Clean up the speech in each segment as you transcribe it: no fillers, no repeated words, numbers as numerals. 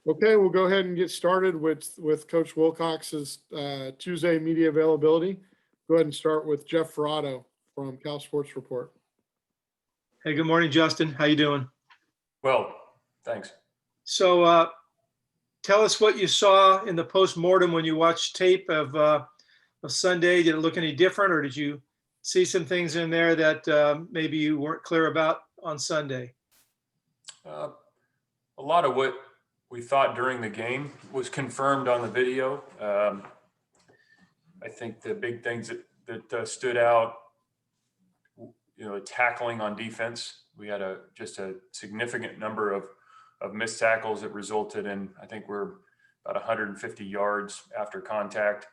Okay, we'll go ahead and get started with Coach Wilcox's Tuesday media availability. Go ahead and start with Jeff Ferrato from Cal Sports Report. Hey, good morning, Justin. How you doing? Well, thanks. So tell us what you saw in the postmortem when you watched tape of Sunday. Did it look any different, or did you see some things in there that maybe you weren't clear about on Sunday? A lot of what we thought during the game was confirmed on the video. I think the big things that stood out, tackling on defense. We had just a significant number of missed tackles that resulted in, I think we're about 150 yards after contact.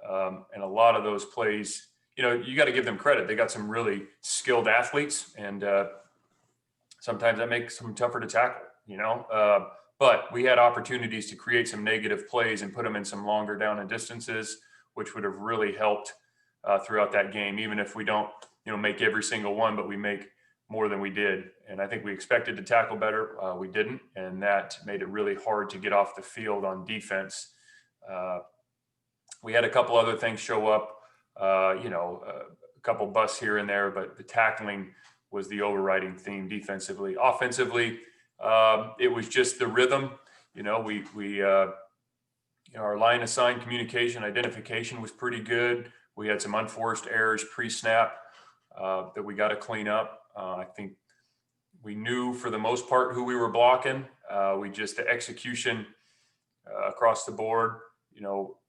And a lot of those plays, you got to give them credit. They got some really skilled athletes, and sometimes that makes them tougher to tackle, but we had opportunities to create some negative plays and put them in some longer down and distances, which would have really helped throughout that game, even if we don't, make every single one, but we make more than we did. And I think we expected to tackle better. We didn't. And that made it really hard to get off the field on defense. We had a couple other things show up, a couple busts here and there, but the tackling was the overriding theme defensively. Offensively, it was just the rhythm. Our line assigned communication identification was pretty good. We had some unforced errors pre-snap that we got to clean up. I think we knew for the most part who we were blocking. The execution across the board,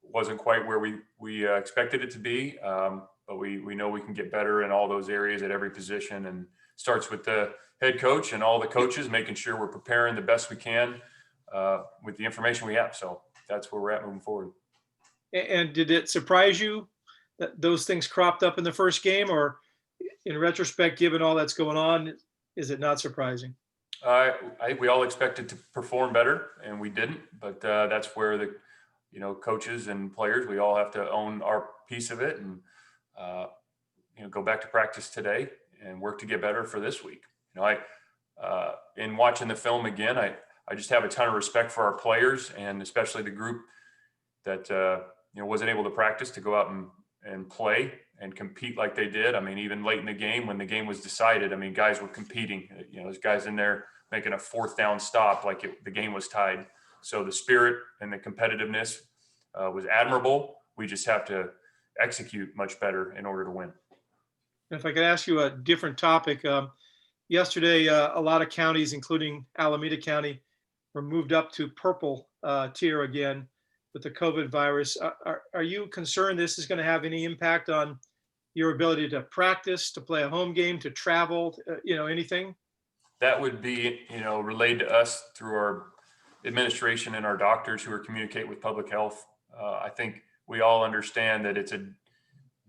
wasn't quite where we expected it to be. But we know we can get better in all those areas at every position, and starts with the head coach and all the coaches making sure we're preparing the best we can with the information we have. So that's where we're at moving forward. And did it surprise you that those things cropped up in the first game, or in retrospect, given all that's going on, is it not surprising? I think we all expected to perform better, and we didn't. But that's where the coaches and players, we all have to own our piece of it, and go back to practice today and work to get better for this week. In watching the film again, I just have a ton of respect for our players, and especially the group that wasn't able to practice to go out and play and compete like they did. I mean, even late in the game when the game was decided, guys were competing. There's guys in there making a fourth down stop like the game was tied. So the spirit and the competitiveness was admirable. We just have to execute much better in order to win. If I could ask you a different topic, yesterday a lot of counties, including Alameda County, were moved up to purple tier again with the COVID virus. Are you concerned this is going to have any impact on your ability to practice, to play a home game, to travel, anything? That would be, relayed to us through our administration and our doctors who are communicate with public health. I think we all understand that it's a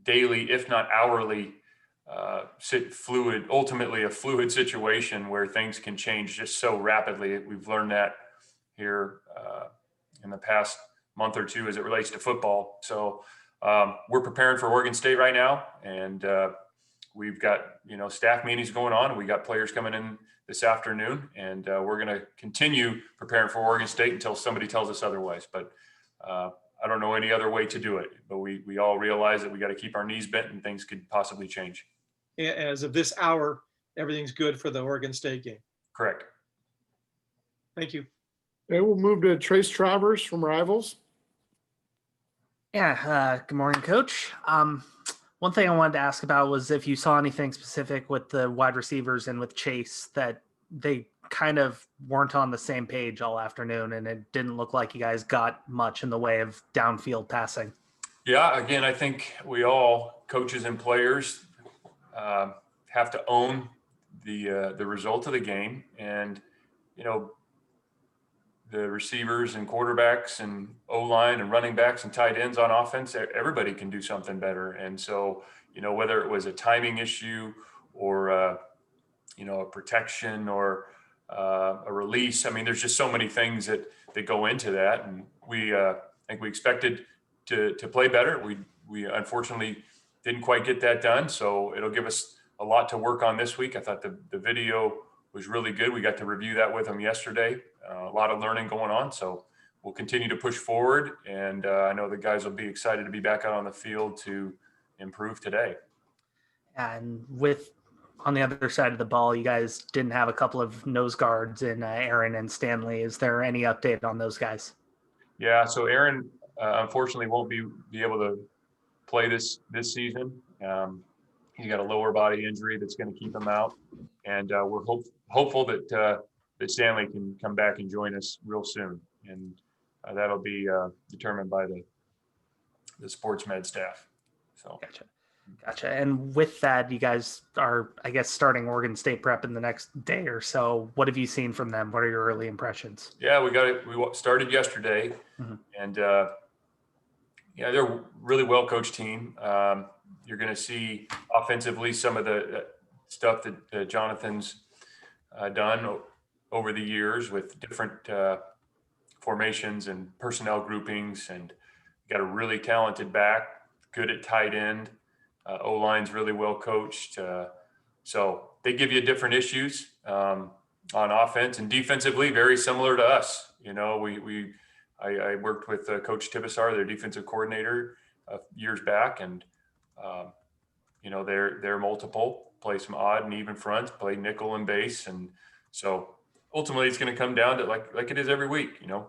daily, if not hourly, ultimately a fluid situation where things can change just so rapidly. We've learned that here in the past month or two as it relates to football. So we're preparing for Oregon State right now, and we've got staff meetings going on. We got players coming in this afternoon, and we're going to continue preparing for Oregon State until somebody tells us otherwise. But I don't know any other way to do it. But we all realize that we got to keep our knees bent, and things could possibly change. As of this hour, everything's good for the Oregon State game. Correct. Thank you. Okay, we'll move to Trace Travers from Rivals. Yeah, good morning, Coach. One thing I wanted to ask about was if you saw anything specific with the wide receivers and with Chase that they kind of weren't on the same page all afternoon, and it didn't look like you guys got much in the way of downfield passing. Yeah, again, I think we all, coaches and players, have to own the result of the game. And, the receivers and quarterbacks and O-line and running backs and tight ends on offense, everybody can do something better. And so, whether it was a timing issue or, a protection or a release, there's just so many things that go into that. And I think we expected to play better. We unfortunately didn't quite get that done. So it'll give us a lot to work on this week. I thought the video was really good. We got to review that with them yesterday. A lot of learning going on. So we'll continue to push forward. And I know the guys will be excited to be back out on the field to improve today. And with on the other side of the ball, you guys didn't have a couple of nose guards in Aaron and Stanley. Is there any update on those guys? Yeah, so Aaron unfortunately won't be able to play this season. He's got a lower body injury that's going to keep him out, and we're hopeful that that Stanley can come back and join us real soon, and that'll be determined by the sports med staff. So. Gotcha. And with that, you guys are, I guess, starting Oregon State prep in the next day or so. What have you seen from them? What are your early impressions? Yeah, we started yesterday, and yeah, they're a really well-coached team. You're going to see offensively some of the stuff that Jonathan's done over the years with different formations and personnel groupings, and got a really talented back, good at tight end. O-line's really well coached. So they give you different issues on offense, and defensively very similar to us. You know, I worked with Coach Tibisar, their defensive coordinator, years back, and you know, they're multiple, play some odd and even fronts, play nickel and base, and so ultimately it's going to come down to like it is every week. You know,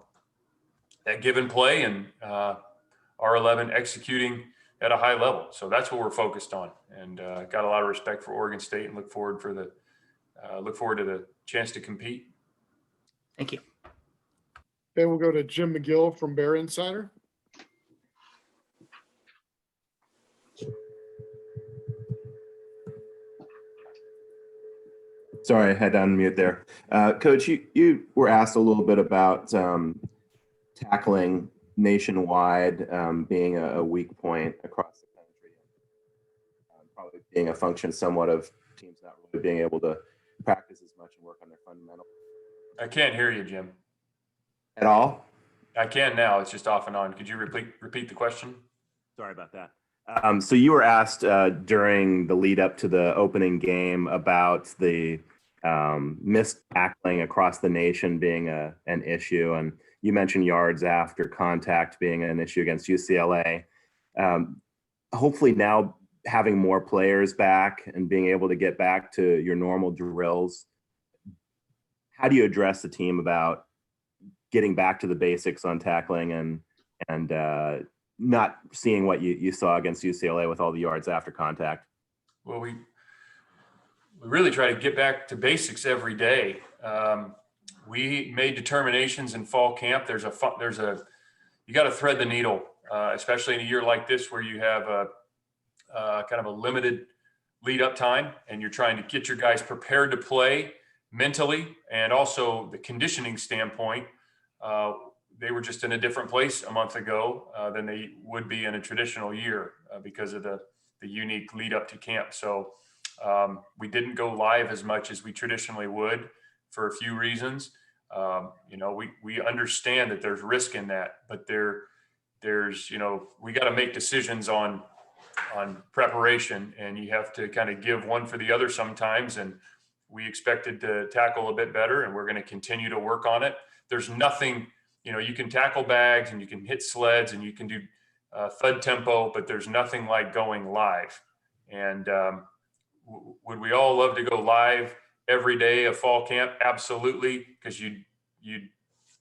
that give and play, and R11 executing at a high level. So that's what we're focused on, and got a lot of respect for Oregon State, and look forward to the chance to compete. Thank you. Okay, we'll go to Jim McGill from Bear Insider. Sorry, I had to unmute there. Coach, you were asked a little bit about tackling nationwide being a weak point across the country, probably being a function somewhat of teams not really being able to practice as much and work on their fundamentals. I can't hear you, Jim. At all? I can now. It's just off and on. Could you repeat the question? Sorry about that. So you were asked during the lead up to the opening game about the missed tackling across the nation being an issue, and you mentioned yards after contact being an issue against UCLA. Hopefully now having more players back and being able to get back to your normal drills, how do you address the team about getting back to the basics on tackling and not seeing what you saw against UCLA with all the yards after contact? Well, we really try to get back to basics every day. We made determinations in fall camp. You got to thread the needle, especially in a year like this where you have a kind of a limited lead up time, and you're trying to get your guys prepared to play mentally, and also the conditioning standpoint. They were just in a different place a month ago than they would be in a traditional year because of the unique lead up to camp. So we didn't go live as much as we traditionally would for a few reasons. You know, we understand that there's risk in that, but there's, you know, we got to make decisions on preparation, and you have to kind of give one for the other sometimes. And we expected to tackle a bit better, and we're going to continue to work on it. There's nothing, you know, you can tackle bags and you can hit sleds and you can do thud tempo, but there's nothing like going live. And would we all love to go live every day of fall camp? Absolutely, because you'd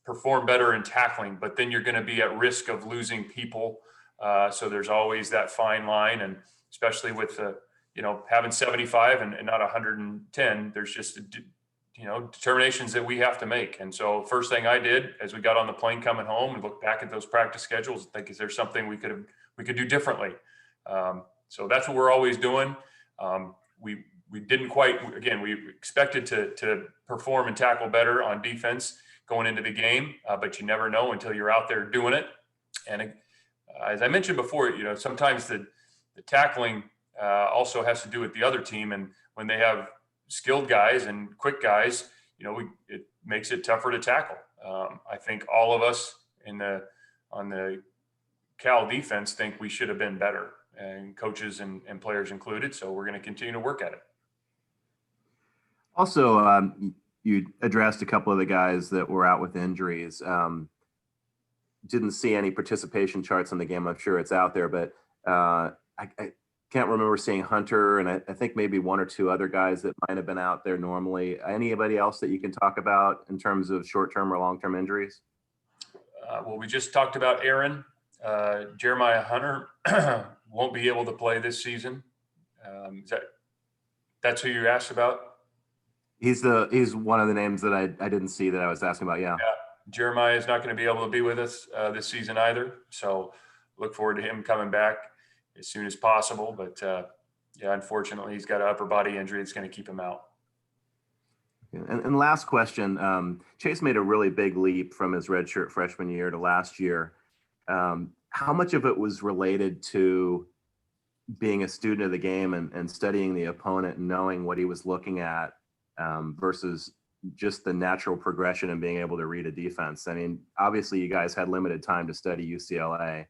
perform better in tackling, but then you're going to be at risk of losing people. So there's always that fine line, and especially with you know, having 75 and not 110, there's just you know, determinations that we have to make. And so first thing I did as we got on the plane coming home and looked back at those practice schedules, think, is there something we could do differently? So that's what we're always doing. We didn't quite, again, we expected to perform and tackle better on defense going into the game, but you never know until you're out there doing it. And as I mentioned before, you know, sometimes the tackling also has to do with the other team. And when they have skilled guys and quick guys, you know, it makes it tougher to tackle. I think all of us on the Cal defense think we should have been better, and coaches and players included. So we're going to continue to work at it. Also, you addressed a couple of the guys that were out with injuries. Didn't see any participation charts on the game. I'm sure it's out there, but I can't remember seeing Hunter, and I think maybe one or two other guys that might have been out there normally. Anybody else that you can talk about in terms of short-term or long-term injuries? Well, we just talked about Aaron. Jeremiah Hunter won't be able to play this season. That's who you asked about? He's one of the names that I didn't see that I was asking about. Yeah. Jeremiah is not going to be able to be with us this season either. So look forward to him coming back as soon as possible. But yeah, unfortunately, he's got an upper body injury that's going to keep him out. And last question, Chase made a really big leap from his redshirt freshman year to last year. How much of it was related to being a student of the game and studying the opponent and knowing what he was looking at versus just the natural progression and being able to read a defense? I mean, obviously you guys had limited time to study UCLA.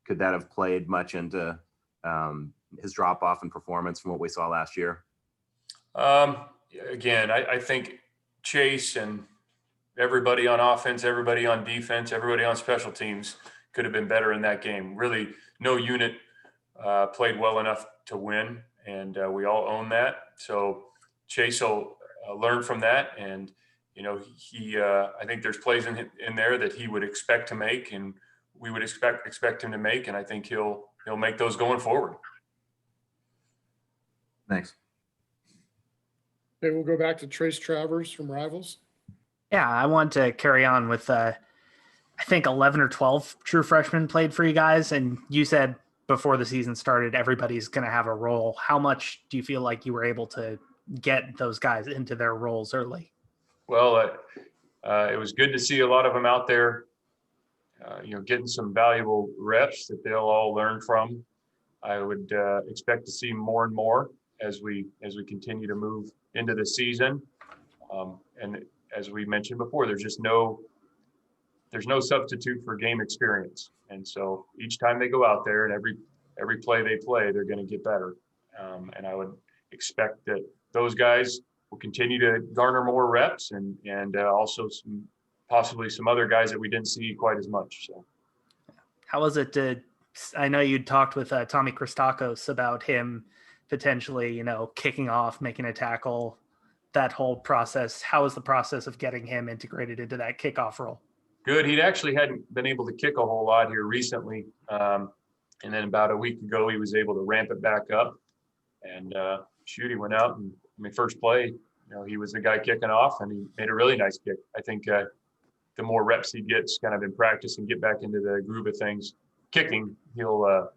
Could that have played much into his drop off in performance from what we saw last year? Again, I think Chase and everybody on offense, everybody on defense, everybody on special teams could have been better in that game. Really, no unit played well enough to win, and we all own that. So Chase will learn from that, and you know, I think there's plays in there that he would expect to make, and we would expect him to make, and I think he'll make those going forward. Thanks. Okay, we'll go back to Trace Travers from Rivals. Yeah, I want to carry on with I think 11 or 12 true freshmen played for you guys, and you said before the season started everybody's going to have a role. How much do you feel like you were able to get those guys into their roles early? Well, it was good to see a lot of them out there, getting some valuable reps that they'll all learn from. I would expect to see more and more as we continue to move into the season. And as we mentioned before, there's no substitute for game experience. And so each time they go out there and every play they play, they're going to get better. And I would expect that those guys will continue to garner more reps and also possibly some other guys that we didn't see quite as much. So how was it I know you talked with Tommy Christakos about him potentially, kicking off, making a tackle, that whole process. How was the process of getting him integrated into that kickoff role? Good. He actually hadn't been able to kick a whole lot here recently. And then about a week ago, he was able to ramp it back up. And he went out and first play, he was the guy kicking off, and he made a really nice kick. I think the more reps he gets kind of in practice and get back into the groove of things, kicking, he'll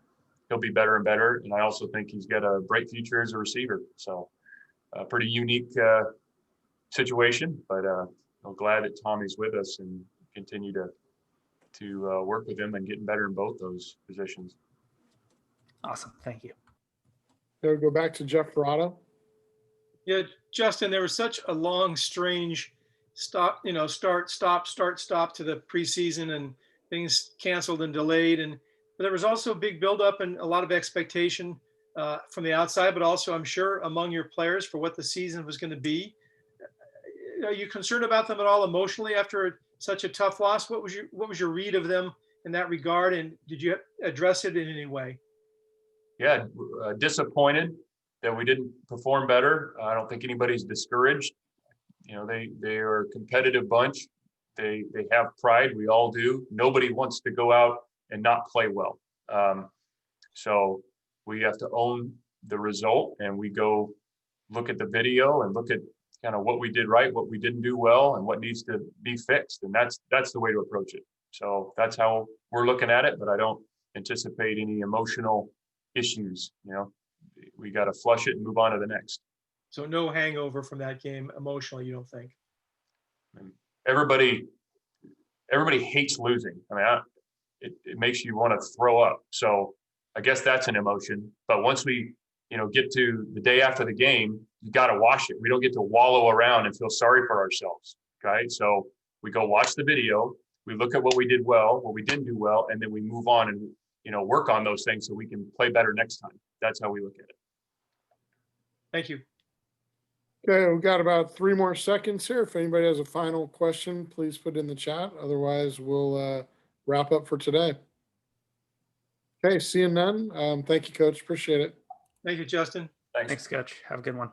be better and better. And I also think he's got a bright future as a receiver. So a pretty unique situation, but I'm glad that Tommy's with us and continue to work with him and getting better in both those positions. Awesome. Thank you. So go back to Jeff Verotto. Yeah, Justin, there was such a long, strange start, stop to the preseason, and things canceled and delayed. But there was also a big buildup and a lot of expectation from the outside, but also I'm sure among your players for what the season was going to be. Are you concerned about them at all emotionally after such a tough loss? What was your read of them in that regard, and did you address it in any way? Yeah, disappointed that we didn't perform better. I don't think anybody's discouraged. They are a competitive bunch. They have pride. We all do. Nobody wants to go out and not play well. So we have to own the result, and we go look at the video and look at kind of what we did right, what we didn't do well, and what needs to be fixed. And that's the way to approach it. So that's how we're looking at it, but I don't anticipate any emotional issues. We got to flush it and move on to the next. So no hangover from that game emotionally, you don't think? Everybody hates losing. It makes you want to throw up. So I guess that's an emotion. But once we, get to the day after the game, you got to wash it. We don't get to wallow around and feel sorry for ourselves. Okay. So we go watch the video. We look at what we did well, what we didn't do well, and then we move on and, work on those things so we can play better next time. That's how we look at it. Thank you. Okay, we've got about 3 more seconds here. If anybody has a final question, please put it in the chat. Otherwise, we'll wrap up for today. Okay, seeing none. Thank you, Coach. Appreciate it. Thank you, Justin. Thanks. Thanks, Coach. Have a good one.